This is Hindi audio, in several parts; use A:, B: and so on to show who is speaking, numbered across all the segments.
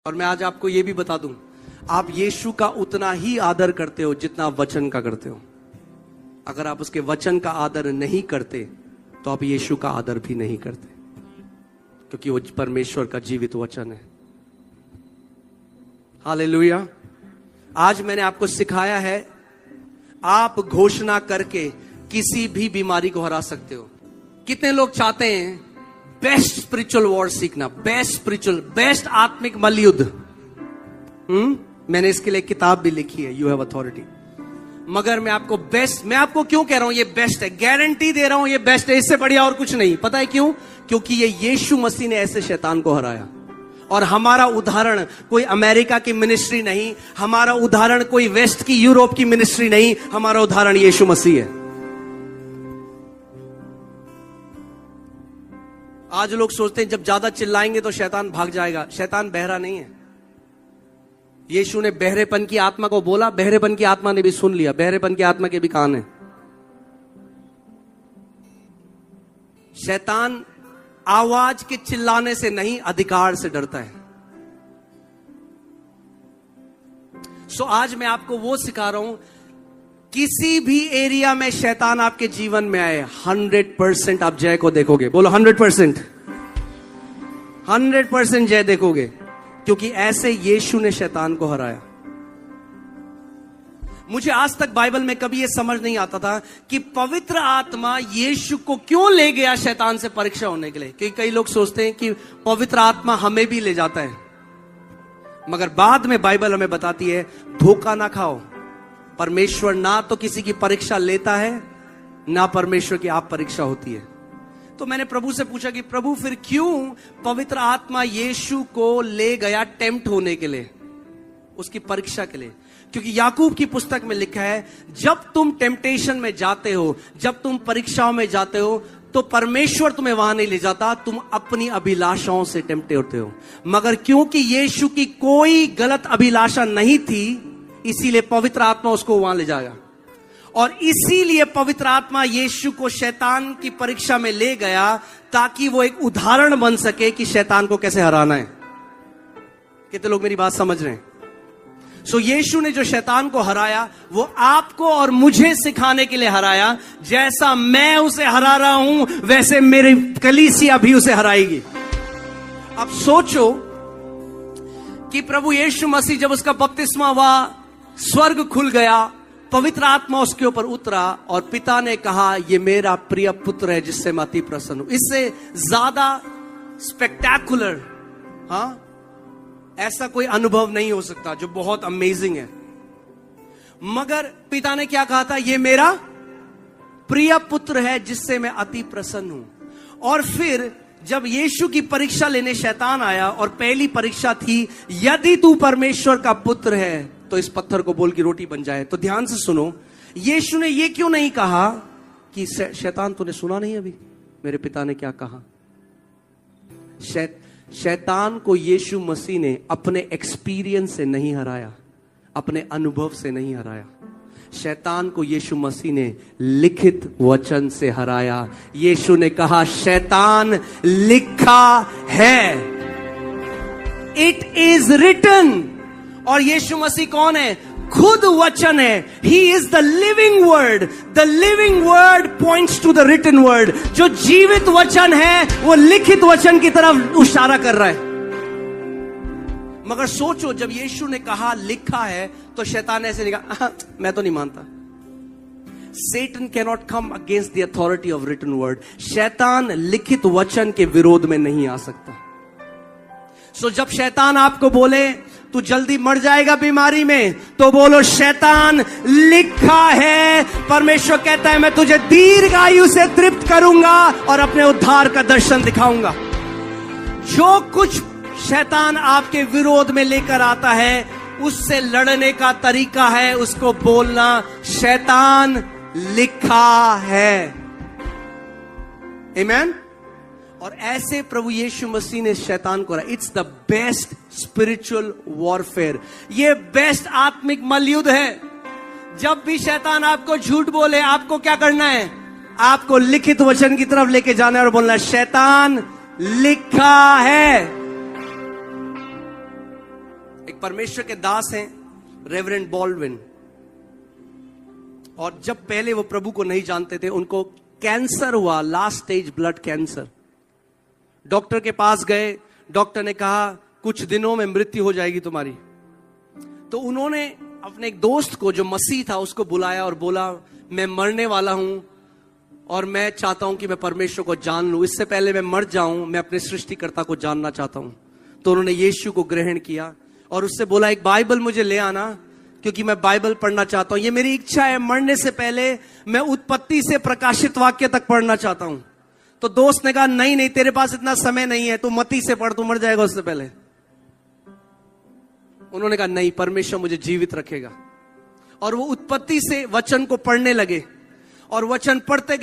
A: और मैं आज आपको यह भी बता दूं, आप यीशु का उतना ही आदर करते हो जितना आप वचन का करते हो। अगर आप उसके वचन का आदर नहीं करते तो आप यीशु का आदर भी नहीं करते, क्योंकि वो परमेश्वर का जीवित वचन है। हालेलुया। आज मैंने आपको सिखाया है, आप घोषणा करके किसी भी बीमारी को हरा सकते हो। कितने लोग चाहते हैं बेस्ट स्पिरिचुअल वॉर सीखना, बेस्ट आत्मिक मल्लयुद्ध। मैंने इसके लिए किताब भी लिखी है, यू हैव अथॉरिटी। मगर मैं आपको क्यों कह रहा हूं ये बेस्ट है, गारंटी दे रहा हूं ये बेस्ट है, इससे बढ़िया और कुछ नहीं। पता है क्यों? क्योंकि ये यीशु मसीह ने ऐसे शैतान को हराया। और हमारा उदाहरण कोई अमेरिका की मिनिस्ट्री नहीं, हमारा उदाहरण कोई वेस्ट की यूरोप की मिनिस्ट्री नहीं, हमारा उदाहरण यीशु मसीह है। आज लोग सोचते हैं जब ज्यादा चिल्लाएंगे तो शैतान भाग जाएगा। शैतान बहरा नहीं है। यीशु ने बहरेपन की आत्मा को बोला, बहरेपन की आत्मा ने भी सुन लिया, बहरेपन की आत्मा के भी कान है। शैतान आवाज के चिल्लाने से नहीं, अधिकार से डरता है। सो आज मैं आपको वो सिखा रहा हूं, किसी भी एरिया में शैतान आपके जीवन में आए, 100% आप जय को देखोगे। बोलो 100% जय देखोगे, क्योंकि ऐसे यीशु ने शैतान को हराया। मुझे आज तक बाइबल में कभी यह समझ नहीं आता था कि पवित्र आत्मा यीशु को क्यों ले गया शैतान से परीक्षा होने के लिए। क्योंकि कई लोग सोचते हैं कि पवित्र आत्मा हमें भी ले जाता है, मगर बाद में बाइबल हमें बताती है धोखा ना खाओ। परमेश्वर ना तो किसी की परीक्षा लेता है, ना परमेश्वर की आप परीक्षा होती है। तो मैंने प्रभु से पूछा कि प्रभु फिर क्यों पवित्र आत्मा यीशु को ले गया टेम्प्ट होने के लिए, उसकी परीक्षा के लिए। क्योंकि याकूब की पुस्तक में लिखा है, जब तुम टेम्पटेशन में जाते हो, जब तुम परीक्षाओं में जाते हो, तो परमेश्वर तुम्हें वहां नहीं ले जाता, तुम अपनी अभिलाषाओं से टेम्प्ट होते हो। मगर क्योंकि यीशु की कोई गलत अभिलाषा नहीं थी, इसीलिए पवित्र आत्मा उसको वहां ले जाएगा। और इसीलिए पवित्र आत्मा यीशु को शैतान की परीक्षा में ले गया, ताकि वो एक उदाहरण बन सके कि शैतान को कैसे हराना है। कितने लोग मेरी बात समझ रहे हैं? सो यीशु ने जो शैतान को हराया, वो आपको और मुझे सिखाने के लिए हराया। जैसा मैं उसे हरा रहा हूं, वैसे मेरी कलीसिया भी उसे हराएगी। अब सोचो कि प्रभु यीशु मसीह जब उसका बपतिस्मा हुआ, स्वर्ग खुल गया, पवित्र आत्मा उसके ऊपर उतरा और पिता ने कहा, ये मेरा प्रिय पुत्र है जिससे मैं अति प्रसन्न हूं। इससे ज्यादा स्पेक्टैकुलर, ऐसा कोई अनुभव नहीं हो सकता जो बहुत अमेजिंग है। मगर पिता ने क्या कहा था? ये मेरा प्रिय पुत्र है जिससे मैं अति प्रसन्न हूं। और फिर जब यीशु की परीक्षा लेने शैतान आया, और पहली परीक्षा थी, यदि तू परमेश्वर का पुत्र है तो इस पत्थर को बोल की रोटी बन जाए। तो ध्यान से सुनो, यीशु ने यह क्यों नहीं कहा कि शैतान तूने सुना नहीं अभी मेरे पिता ने क्या कहा? शैतान को यीशु मसीह ने अपने एक्सपीरियंस से नहीं हराया, अपने अनुभव से नहीं हराया। शैतान को यीशु मसीह ने लिखित वचन से हराया। यीशु ने कहा, शैतान लिखा है, इट इज रिटन। और यीशु मसीह कौन है? खुद वचन है। He is the living word. The living word points to the written word. जो जीवित वचन है वो लिखित वचन की तरफ इशारा कर रहा है। मगर सोचो, जब यीशु ने कहा लिखा है, तो शैतान ऐसे नहीं कहा, मैं तो नहीं मानता। Satan cannot come against the authority of written word. शैतान लिखित वचन के विरोध में नहीं आ सकता। सो जब शैतान आपको बोले तू जल्दी मर जाएगा बीमारी में, तो बोलो, शैतान लिखा है, परमेश्वर कहता है मैं तुझे दीर्घ आयु से तृप्त करूंगा और अपने उद्धार का दर्शन दिखाऊंगा। जो कुछ शैतान आपके विरोध में लेकर आता है, उससे लड़ने का तरीका है उसको बोलना, शैतान लिखा है। आमीन। और ऐसे प्रभु यीशु मसीह ने शैतान को हराया। It's the best spiritual warfare. ये बेस्ट आत्मिक मल्लयुद्ध है। जब भी शैतान आपको झूठ बोले, आपको क्या करना है? आपको लिखित वचन की तरफ लेके जाना है और बोलना, शैतान लिखा है। एक परमेश्वर के दास हैं रेवरेंड बॉल्डविन, और जब पहले वो प्रभु को नहीं जानते थे, उनको कैंसर हुआ, last stage blood cancer. Doctor के पास गए, डॉक्टर ने कहा कुछ दिनों में मृत्यु हो जाएगी तुम्हारी। तो उन्होंने अपने एक दोस्त को जो मसीह था उसको बुलाया और बोला मैं मरने वाला हूं और मैं चाहता हूं कि मैं परमेश्वर को जान लूं, इससे पहले मैं मर जाऊं, मैं अपने सृष्टिकर्ता को जानना चाहता हूं। तो उन्होंने यीशु को ग्रहण किया और उससे बोला एक बाइबल मुझे ले आना, क्योंकि मैं बाइबल पढ़ना चाहता हूं, ये मेरी इच्छा है, मरने से पहले मैं उत्पत्ति से प्रकाशित वाक्य तक पढ़ना चाहता हूं। तो दोस्त ने कहा नहीं नहीं, तेरे पास इतना समय नहीं है, तू मत्ती से पढ़, तू मर जाएगा उससे पहले। उन्होंने कहा नहीं, परमेश्वर मुझे जीवित रखेगा। और वो उत्पत्ति से वचन को पढ़ने लगे और वचन पढ़ते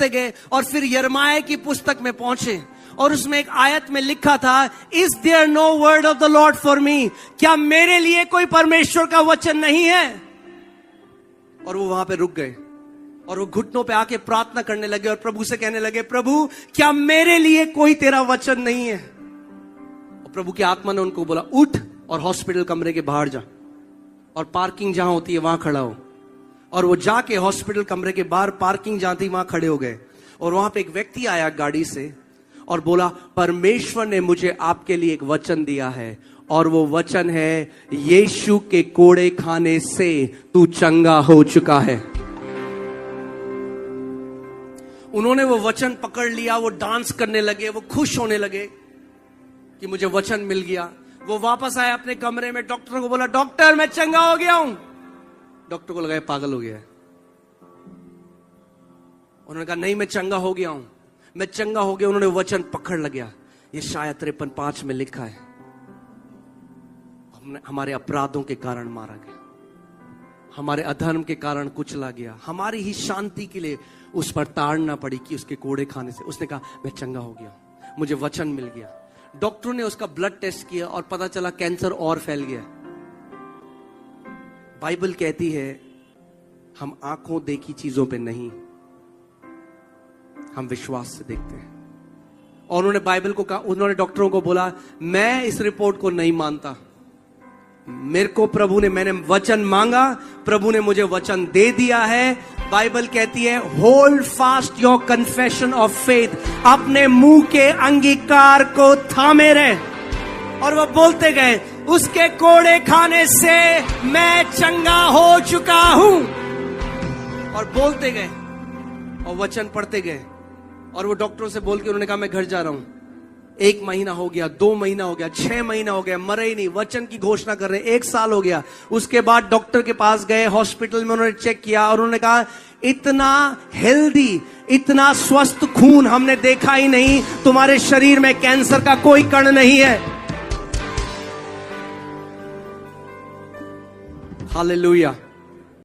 A: गए और फिर यिर्मयाह की पुस्तक में पहुंचे और उसमें एक आयत में लिखा था, is there no word of the lord for me, क्या मेरे लिए कोई परमेश्वर का वचन नहीं है? और वो वहां पे रुक गए और वो घुटनों पे आके प्रार्थना करने लगे और प्रभु से कहने लगे, प्रभु क्या मेरे लिए कोई तेरा वचन नहीं है? और प्रभु की आत्मा ने उनको बोला उठ और हॉस्पिटल कमरे के बाहर जा और पार्किंग जहां होती है वहां खड़ा हो। और वो जाके हॉस्पिटल कमरे के बाहर पार्किंग जहां थी वहां खड़े हो गए और वहां पे एक व्यक्ति आया गाड़ी से और बोला, परमेश्वर ने मुझे आपके लिए एक वचन दिया है और वो वचन है, यीशु के कोड़े खाने से तू चंगा हो चुका है। उन्होंने वो वचन पकड़ लिया, वो डांस करने लगे, वो खुश होने लगे कि मुझे वचन मिल गया। वो वापस आए अपने कमरे में, डॉक्टर को बोला, डॉक्टर मैं चंगा हो गया हूं। डॉक्टर को लगा पागल हो गया है। उन्होंने कहा नहीं, मैं चंगा हो गया हूं, मैं चंगा हो गया। उन्होंने वचन पकड़ लिया, ये शायद 53:5 में लिखा है, हमारे अपराधों के कारण मारा गया, हमारे अधर्म के कारण कुचला गया, हमारी ही शांति के लिए उस पर ताड़ना पड़ी कि उसके कोड़े खाने से। उसने कहा मैं चंगा हो गया, मुझे वचन मिल गया। डॉक्टरों ने उसका ब्लड टेस्ट किया और पता चला कैंसर और फैल गया। बाइबल कहती है हम आंखों देखी चीजों पे नहीं, हम विश्वास से देखते हैं। और उन्होंने बाइबल को कहा, उन्होंने डॉक्टरों को बोला मैं इस रिपोर्ट को नहीं मानता, मेरे को प्रभु ने, मैंने वचन मांगा, प्रभु ने मुझे वचन दे दिया है। बाइबल कहती है hold fast your confession of faith, अपने मुंह के अंगीकार को थामे रहे। और वो बोलते गए उसके कोड़े खाने से मैं चंगा हो चुका हूं। और बोलते गए और वचन पढ़ते गए और वो डॉक्टरों से बोल के उन्होंने कहा मैं घर जा रहा हूं। 1 महीना हो गया, 2 महीना हो गया, 6 महीना हो गया, मरे ही नहीं, वचन की घोषणा कर रहे, 1 साल हो गया। उसके बाद डॉक्टर के पास गए, हॉस्पिटल में उन्होंने चेक किया और उन्होंने कहा इतना हेल्दी, इतना स्वस्थ खून हमने देखा ही नहीं, तुम्हारे शरीर में कैंसर का कोई कण नहीं है। हालेलुया।